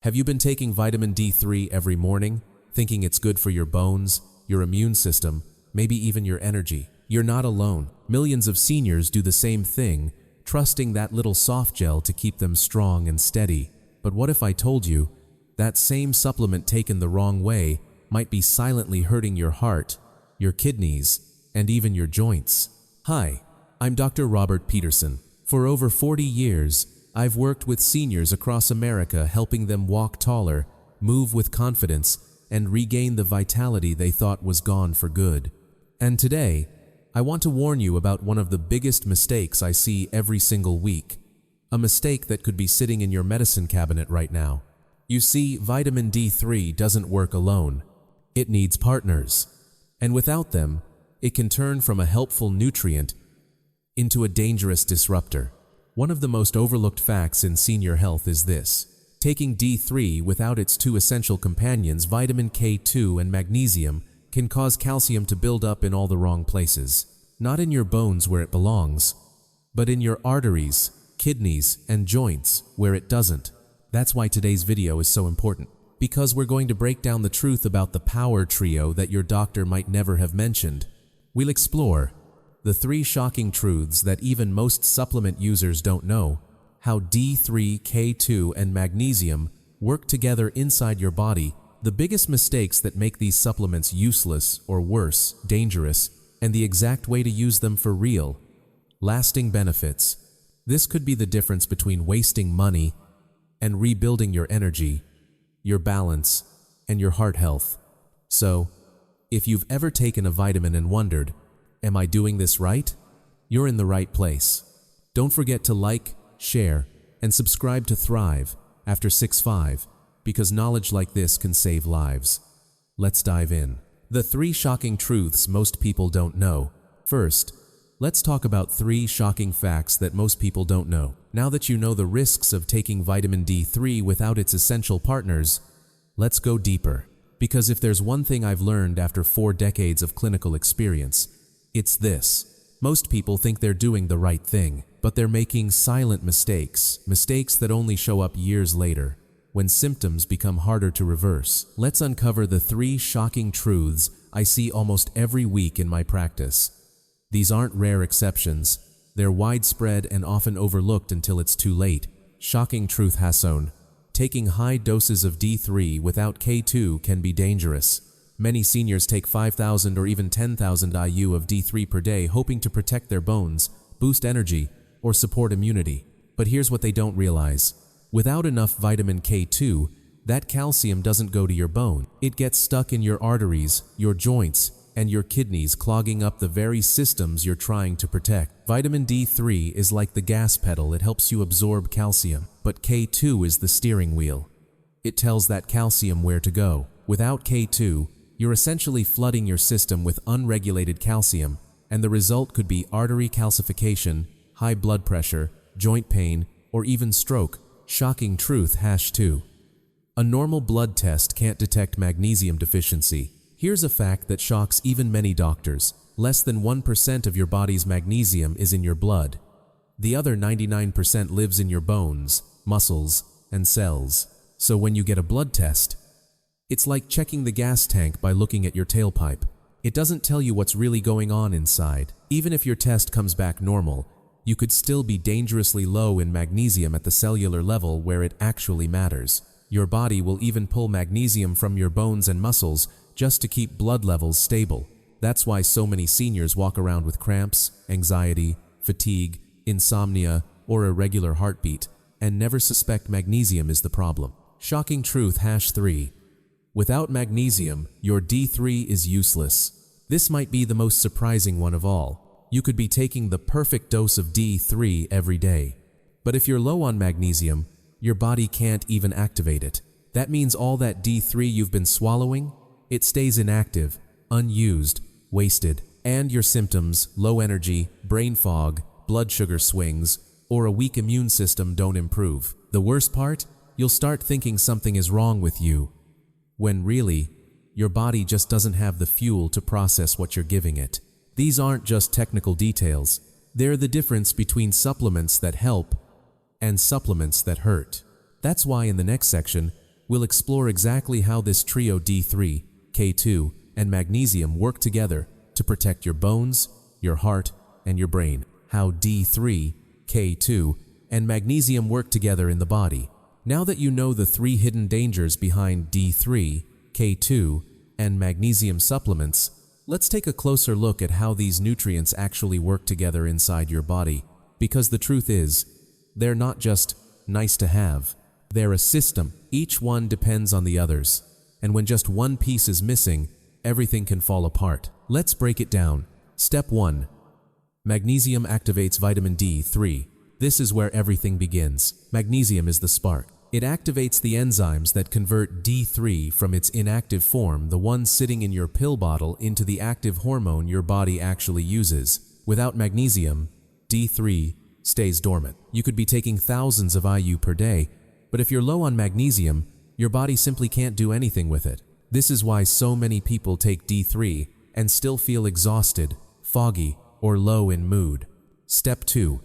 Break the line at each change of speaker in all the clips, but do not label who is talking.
Have you been taking vitamin D3 every morning, thinking it's good for your bones, your immune system, maybe even your energy? You're not alone. Millions of seniors do the same thing, trusting that little soft gel to keep them strong and steady. But what if I told you that same supplement taken the wrong way might be silently hurting your heart, your kidneys, and even your joints? Hi, I'm Dr. Robert Peterson. For over 40 years, I've worked with seniors across America, helping them walk taller, move with confidence, and regain the vitality they thought was gone for good. And today, I want to warn you about one of the biggest mistakes I see every single week. A mistake that could be sitting in your medicine cabinet right now. You see, vitamin D3 doesn't work alone. It needs partners. And without them, it can turn from a helpful nutrient into a dangerous disruptor. One of the most overlooked facts in senior health is this: taking D3 without its two essential companions, vitamin K2 and magnesium, can cause calcium to build up in all the wrong places. Not in your bones where it belongs, but in your arteries, kidneys, and joints where it doesn't. That's why today's video is so important, because we're going to break down the truth about the power trio that your doctor might never have mentioned. We'll explore the 3 shocking truths that even most supplement users don't know, how D3, K2, and magnesium work together inside your body, the biggest mistakes that make these supplements useless or worse, dangerous, and the exact way to use them for real, lasting benefits. This could be the difference between wasting money and rebuilding your energy, your balance, and your heart health. So, if you've ever taken a vitamin and wondered, am I doing this right? You're in the right place. Don't forget to like, share, and subscribe to Thrive after 6-5, because knowledge like this can save lives. Let's dive in. The 3 shocking truths most people don't know. First, let's talk about 3 shocking facts that most people don't know. Now that you know the risks of taking vitamin D3 without its essential partners, let's go deeper. Because if there's one thing I've learned after 4 decades of clinical experience, it's this: most people think they're doing the right thing, but they're making silent mistakes that only show up years later, when symptoms become harder to reverse. Let's uncover the 3 shocking truths I see almost every week in my practice. These aren't rare exceptions. They're widespread and often overlooked until it's too late. Shocking truth Hasson: taking high doses of D3 without K2 can be dangerous. Many seniors take 5,000 or even 10,000 IU of D3 per day, hoping to protect their bones, boost energy, or support immunity. But here's what they don't realize. Without enough vitamin K2, that calcium doesn't go to your bone. It gets stuck in your arteries, your joints, and your kidneys, clogging up the very systems you're trying to protect. Vitamin D3 is like the gas pedal. It helps you absorb calcium, but K2 is the steering wheel. It tells that calcium where to go. Without K2, you're essentially flooding your system with unregulated calcium, and the result could be artery calcification, high blood pressure, joint pain, or even stroke. Shocking truth #2. A normal blood test can't detect magnesium deficiency. Here's a fact that shocks even many doctors. Less than 1% of your body's magnesium is in your blood. The other 99% lives in your bones, muscles, and cells. So when you get a blood test, it's like checking the gas tank by looking at your tailpipe. It doesn't tell you what's really going on inside. Even if your test comes back normal, you could still be dangerously low in magnesium at the cellular level where it actually matters. Your body will even pull magnesium from your bones and muscles just to keep blood levels stable. That's why so many seniors walk around with cramps, anxiety, fatigue, insomnia, or irregular heartbeat, and never suspect magnesium is the problem. Shocking truth #3. Without magnesium, your D3 is useless. This might be the most surprising one of all. You could be taking the perfect dose of D3 every day. But if you're low on magnesium, your body can't even activate it. That means all that D3 you've been swallowing, it stays inactive, unused, wasted. And your symptoms, low energy, brain fog, blood sugar swings, or a weak immune system don't improve. The worst part? You'll start thinking something is wrong with you, when really, your body just doesn't have the fuel to process what you're giving it. These aren't just technical details. They're the difference between supplements that help and supplements that hurt. That's why in the next section, We'll explore exactly how this trio D3, K2, and magnesium work together to protect your bones, your heart, and your brain. How D3, K2, and magnesium work together in the body. Now that you know the 3 hidden dangers behind D3, K2, and magnesium supplements, let's take a closer look at how these nutrients actually work together inside your body. Because the truth is, they're not just nice to have. They're a system. Each one depends on the others. And when just one piece is missing, everything can fall apart. Let's break it down. Step 1. Magnesium activates vitamin D3. This is where everything begins. Magnesium is the spark. It activates the enzymes that convert D3 from its inactive form, the one sitting in your pill bottle, into the active hormone your body actually uses. Without magnesium, D3 stays dormant. You could be taking thousands of IU per day, but if you're low on magnesium, your body simply can't do anything with it. This is why so many people take D3 and still feel exhausted, foggy, or low in mood. Step 2.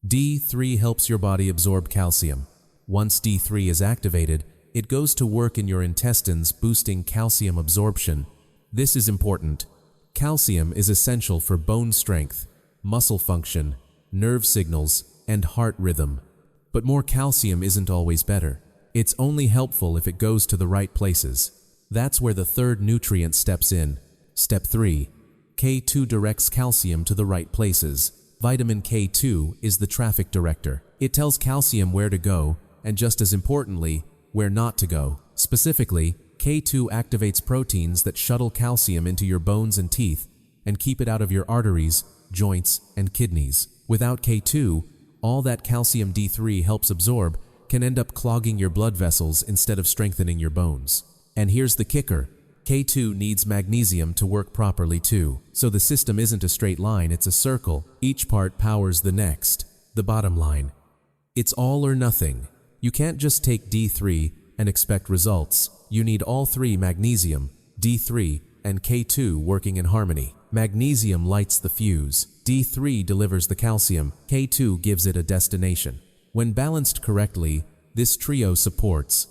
D3 helps your body absorb calcium. Once D3 is activated, it goes to work in your intestines, boosting calcium absorption. This is important. Calcium is essential for bone strength, muscle function, nerve signals, and heart rhythm. But more calcium isn't always better. It's only helpful if it goes to the right places. That's where the third nutrient steps in. Step 3. K2 directs calcium to the right places. Vitamin K2 is the traffic director. It tells calcium where to go, and just as importantly, where not to go. Specifically, K2 activates proteins that shuttle calcium into your bones and teeth and keep it out of your arteries, joints, and kidneys. Without K2, all that calcium D3 helps absorb can end up clogging your blood vessels instead of strengthening your bones. And here's the kicker. K2 needs magnesium to work properly too. So the system isn't a straight line, it's a circle. Each part powers the next. The bottom line. It's all or nothing. You can't just take D3 and expect results. You need all 3: magnesium, D3, and K2 working in harmony. Magnesium lights the fuse. D3 delivers the calcium. K2 gives it a destination. When balanced correctly, this trio supports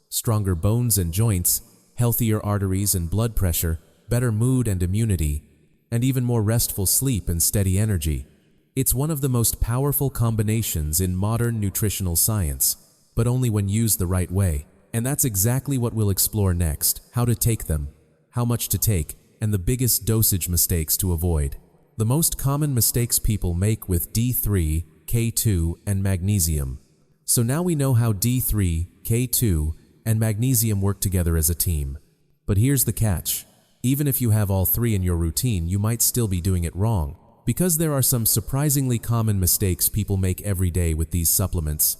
stronger bones and joints, healthier arteries and blood pressure, better mood and immunity, and even more restful sleep and steady energy. It's one of the most powerful combinations in modern nutritional science, but only when used the right way. And that's exactly what we'll explore next: how to take them, how much to take, and the biggest dosage mistakes to avoid. The most common mistakes people make with D3, K2, and magnesium. So now we know how D3, K2, and magnesium work together as a team. But here's the catch. Even if you have all 3 in your routine, you might still be doing it wrong. Because there are some surprisingly common mistakes people make every day with these supplements.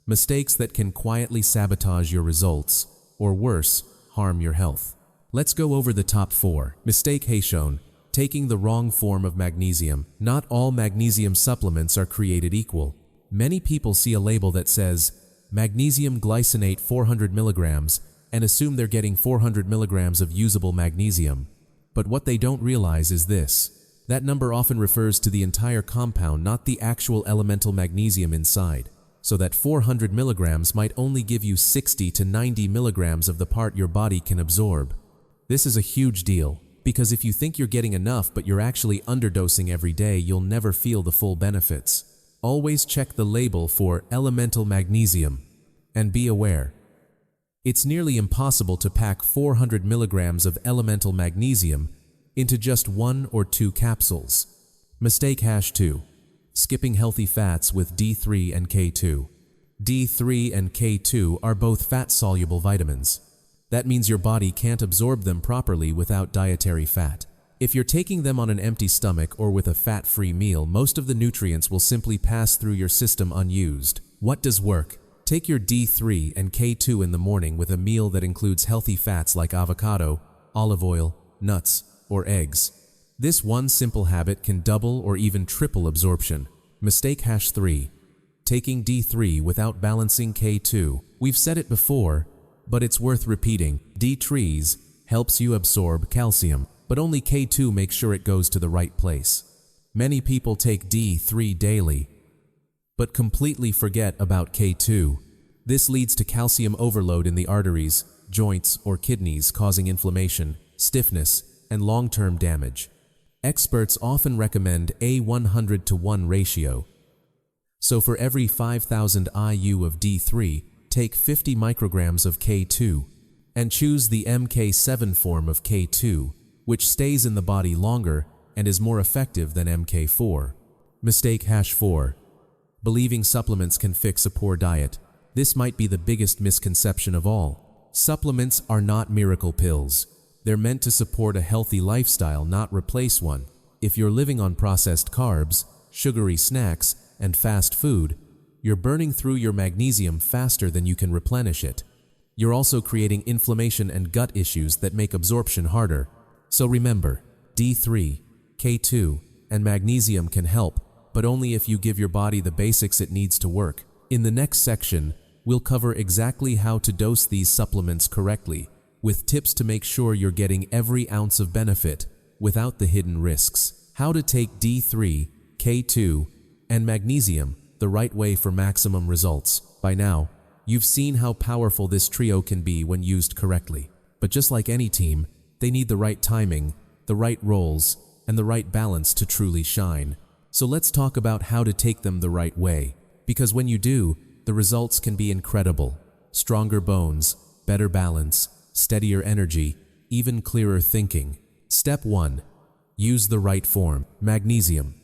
Mistakes that can quietly sabotage your results, or worse, harm your health. Let's go over the top 4. Mistake shown. Taking the wrong form of magnesium. Not all magnesium supplements are created equal. Many people see a label that says magnesium glycinate 400 milligrams and assume they're getting 400 milligrams of usable magnesium. But what they don't realize is this. That number often refers to the entire compound, not the actual elemental magnesium inside. So that 400 milligrams might only give you 60 to 90 milligrams of the part your body can absorb. This is a huge deal, because if you think you're getting enough but you're actually underdosing every day, you'll never feel the full benefits. Always check the label for elemental magnesium. And be aware, it's nearly impossible to pack 400 milligrams of elemental magnesium into just 1 or 2 capsules. Mistake #2. Skipping healthy fats with D3 and K2. D3 and K2 are both fat-soluble vitamins. That means your body can't absorb them properly without dietary fat. If you're taking them on an empty stomach or with a fat-free meal, most of the nutrients will simply pass through your system unused. What does work? Take your D3 and K2 in the morning with a meal that includes healthy fats like avocado, olive oil, nuts, or eggs. This one simple habit can double or even triple absorption. Mistake #3. Taking D3 without balancing K2. We've said it before, but it's worth repeating. D3 helps you absorb calcium, but only K2 makes sure it goes to the right place. Many people take D3 daily, but completely forget about K2. This leads to calcium overload in the arteries, joints, or kidneys, causing inflammation, stiffness, and long-term damage. Experts often recommend a 100-to-1 ratio. So for every 5,000 IU of D3, take 50 micrograms of K2, and choose the MK7 form of K2, which stays in the body longer and is more effective than MK4. Mistake #4. Believing supplements can fix a poor diet. This might be the biggest misconception of all. Supplements are not miracle pills. They're meant to support a healthy lifestyle, not replace one. If you're living on processed carbs, sugary snacks, and fast food, you're burning through your magnesium faster than you can replenish it. You're also creating inflammation and gut issues that make absorption harder. So remember, D3, K2, and magnesium can help, but only if you give your body the basics it needs to work. In the next section, we'll cover exactly how to dose these supplements correctly, with tips to make sure you're getting every ounce of benefit without the hidden risks. How to take D3, K2, and magnesium the right way for maximum results. By now, you've seen how powerful this trio can be when used correctly. But just like any team, they need the right timing, the right roles, and the right balance to truly shine. So let's talk about how to take them the right way. Because when you do, the results can be incredible. Stronger bones, better balance, steadier energy, even clearer thinking. Step 1. Use the right form. Magnesium.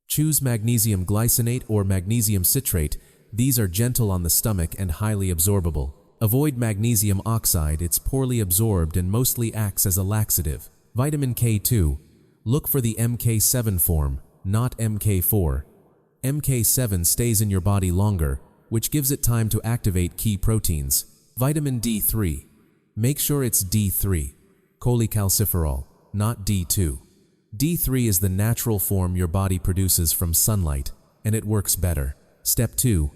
Choose magnesium glycinate or magnesium citrate. These are gentle on the stomach and highly absorbable. Avoid magnesium oxide, it's poorly absorbed and mostly acts as a laxative. Vitamin K2. Look for the MK7 form, not MK4. MK7 stays in your body longer, which gives it time to activate key proteins. Vitamin D3. Make sure it's D3, cholecalciferol, not D2. D3 is the natural form your body produces from sunlight, and it works better. Step 2.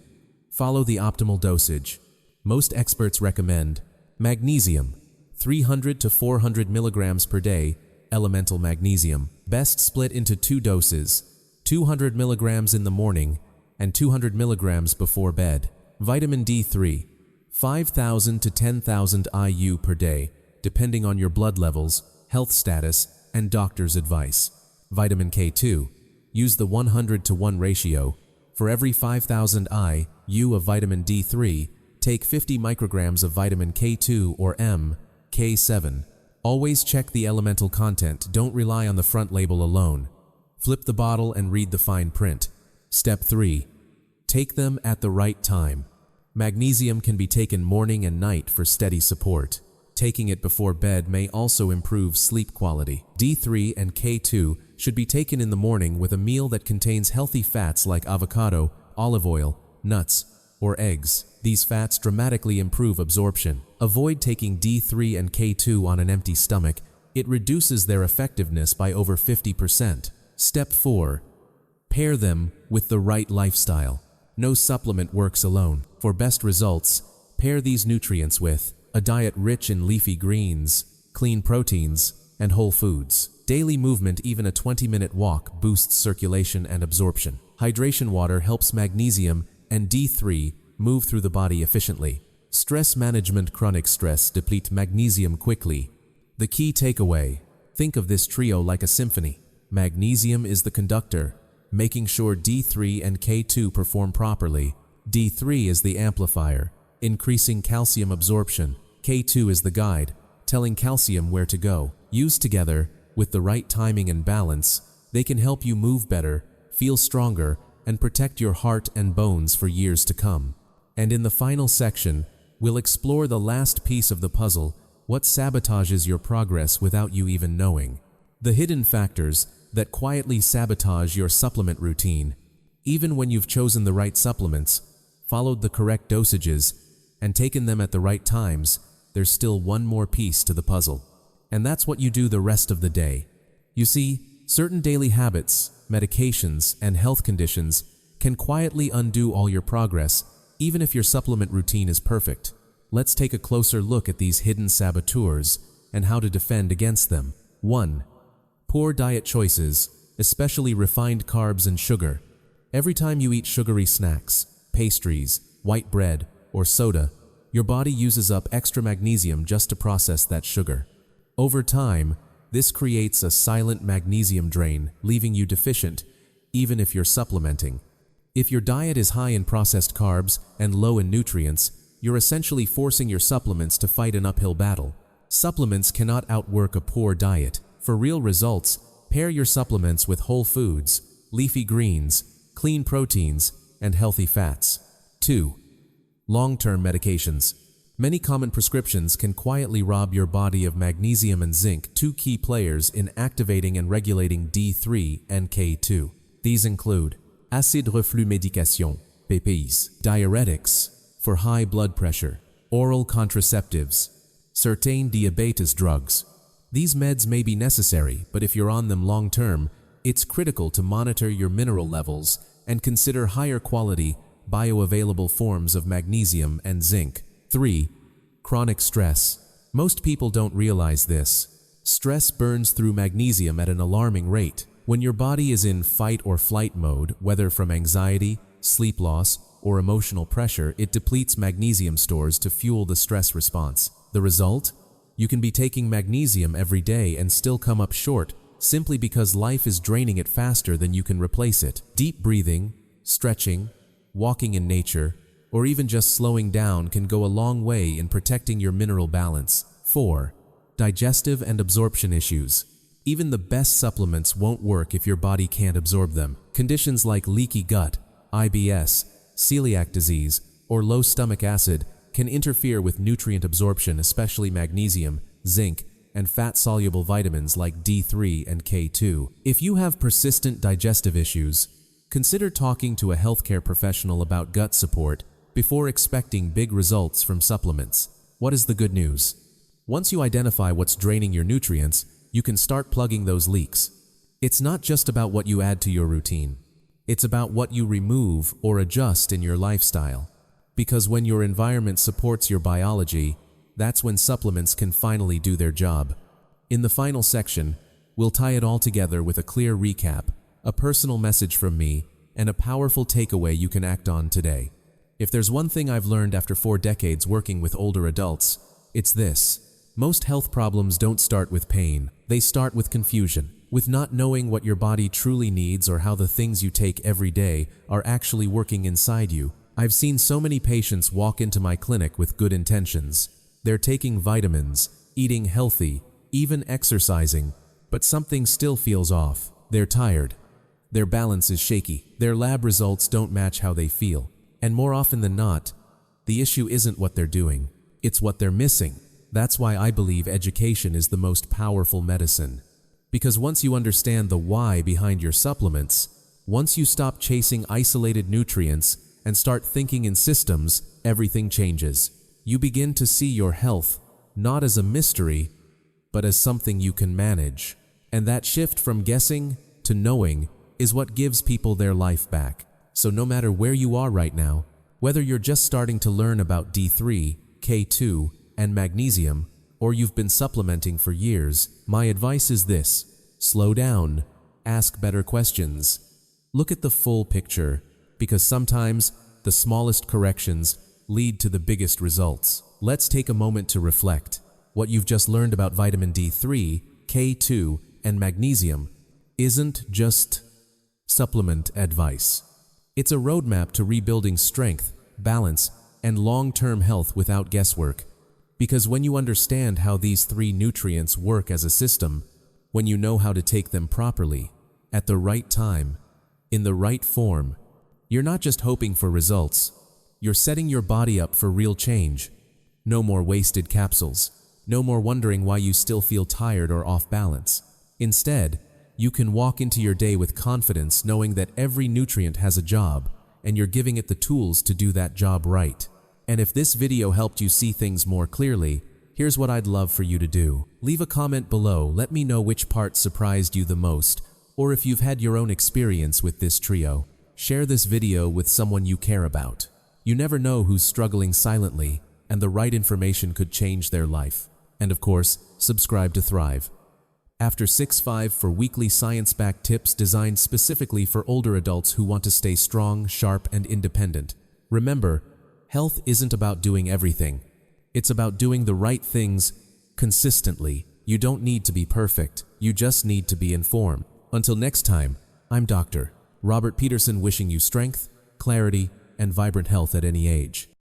Follow the optimal dosage. Most experts recommend magnesium, 300 to 400 milligrams per day, elemental magnesium, best split into 2 doses, 200 milligrams in the morning and 200 milligrams before bed. Vitamin D3, 5,000 to 10,000 IU per day, depending on your blood levels, health status, and doctor's advice. Vitamin K2, use the 100-to-1 ratio. For every 5,000 IU of vitamin D3, take 50 micrograms of vitamin K2 or K7. Always check the elemental content, don't rely on the front label alone. Flip the bottle and read the fine print. Step 3. Take them at the right time. Magnesium can be taken morning and night for steady support. Taking it before bed may also improve sleep quality. D3 and K2 should be taken in the morning with a meal that contains healthy fats like avocado, olive oil, nuts, or eggs. These fats dramatically improve absorption. Avoid taking D3 and K2 on an empty stomach. It reduces their effectiveness by over 50%. Step 4. Pair them with the right lifestyle. No supplement works alone. For best results, pair these nutrients with a diet rich in leafy greens, clean proteins, and whole foods. Daily movement, even a 20-minute walk, boosts circulation and absorption. Hydration water helps magnesium and D3 move through the body efficiently. Stress management. Chronic stress deplete magnesium quickly. The key takeaway: think of this trio like a symphony. Magnesium is the conductor, making sure D3 and K2 perform properly. D3 is the amplifier, increasing calcium absorption. K2 is the guide, telling calcium where to go. Used together, with the right timing and balance, they can help you move better, feel stronger, and protect your heart and bones for years to come. And in the final section, we'll explore the last piece of the puzzle: what sabotages your progress without you even knowing. The hidden factors that quietly sabotage your supplement routine. Even when you've chosen the right supplements, followed the correct dosages, and taken them at the right times, there's still one more piece to the puzzle. And that's what you do the rest of the day. You see, certain daily habits, medications, and health conditions can quietly undo all your progress, even if your supplement routine is perfect. Let's take a closer look at these hidden saboteurs and how to defend against them. 1. Poor diet choices, especially refined carbs and sugar. Every time you eat sugary snacks, pastries, white bread, or soda, your body uses up extra magnesium just to process that sugar. Over time, this creates a silent magnesium drain, leaving you deficient, even if you're supplementing. If your diet is high in processed carbs and low in nutrients, you're essentially forcing your supplements to fight an uphill battle. Supplements cannot outwork a poor diet. For real results, pair your supplements with whole foods, leafy greens, clean proteins, and healthy fats. 2. Long-term medications. Many common prescriptions can quietly rob your body of magnesium and zinc, two key players in activating and regulating D3 and K2. These include acid reflux medication, PPIs, diuretics for high blood pressure, oral contraceptives, certain diabetes drugs. These meds may be necessary, but if you're on them long-term, it's critical to monitor your mineral levels and consider higher quality, bioavailable forms of magnesium and zinc. 3. Chronic stress. Most people don't realize this. Stress burns through magnesium at an alarming rate. When your body is in fight or flight mode, whether from anxiety, sleep loss, or emotional pressure, it depletes magnesium stores to fuel the stress response. The result? You can be taking magnesium every day and still come up short, simply because life is draining it faster than you can replace it. Deep breathing, stretching, walking in nature, or even just slowing down can go a long way in protecting your mineral balance. 4. Digestive and absorption issues. Even the best supplements won't work if your body can't absorb them. Conditions like leaky gut, IBS, celiac disease, or low stomach acid can interfere with nutrient absorption, especially magnesium, zinc, and fat-soluble vitamins like D3 and K2. If you have persistent digestive issues, consider talking to a healthcare professional about gut support before expecting big results from supplements. What is the good news? Once you identify what's draining your nutrients, you can start plugging those leaks. It's not just about what you add to your routine. It's about what you remove or adjust in your lifestyle. Because when your environment supports your biology, that's when supplements can finally do their job. In the final section, we'll tie it all together with a clear recap, a personal message from me, and a powerful takeaway you can act on today. If there's one thing I've learned after 4 decades working with older adults, it's this. Most health problems don't start with pain. They start with confusion, with not knowing what your body truly needs or how the things you take every day are actually working inside you. I've seen so many patients walk into my clinic with good intentions. They're taking vitamins, eating healthy, even exercising, but something still feels off. They're tired. Their balance is shaky. Their lab results don't match how they feel. And more often than not, the issue isn't what they're doing. It's what they're missing. That's why I believe education is the most powerful medicine. Because once you understand the why behind your supplements, once you stop chasing isolated nutrients and start thinking in systems, everything changes. You begin to see your health not as a mystery, but as something you can manage. And that shift from guessing to knowing is what gives people their life back. So no matter where you are right now, whether you're just starting to learn about D3, K2, and magnesium, or you've been supplementing for years, my advice is this: slow down, ask better questions, look at the full picture, because sometimes the smallest corrections lead to the biggest results. Let's take a moment to reflect. What you've just learned about vitamin D3, K2, and magnesium isn't just supplement advice. It's a roadmap to rebuilding strength, balance, and long-term health without guesswork. Because when you understand how these 3 nutrients work as a system, when you know how to take them properly, at the right time, in the right form, you're not just hoping for results, you're setting your body up for real change. No more wasted capsules. No more wondering why you still feel tired or off balance. Instead, you can walk into your day with confidence, knowing that every nutrient has a job, and you're giving it the tools to do that job right. And if this video helped you see things more clearly, here's what I'd love for you to do. Leave a comment below, let me know which part surprised you the most, or if you've had your own experience with this trio. Share this video with someone you care about. You never know who's struggling silently, and the right information could change their life. And of course, subscribe to Thrive. After 6-5 for weekly science-backed tips designed specifically for older adults who want to stay strong, sharp, and independent. Remember, Health isn't about doing everything. It's about doing the right things consistently. You don't need to be perfect. You just need to be informed. Until next time, I'm Dr. Robert Peterson, wishing you strength, clarity, and vibrant health at any age.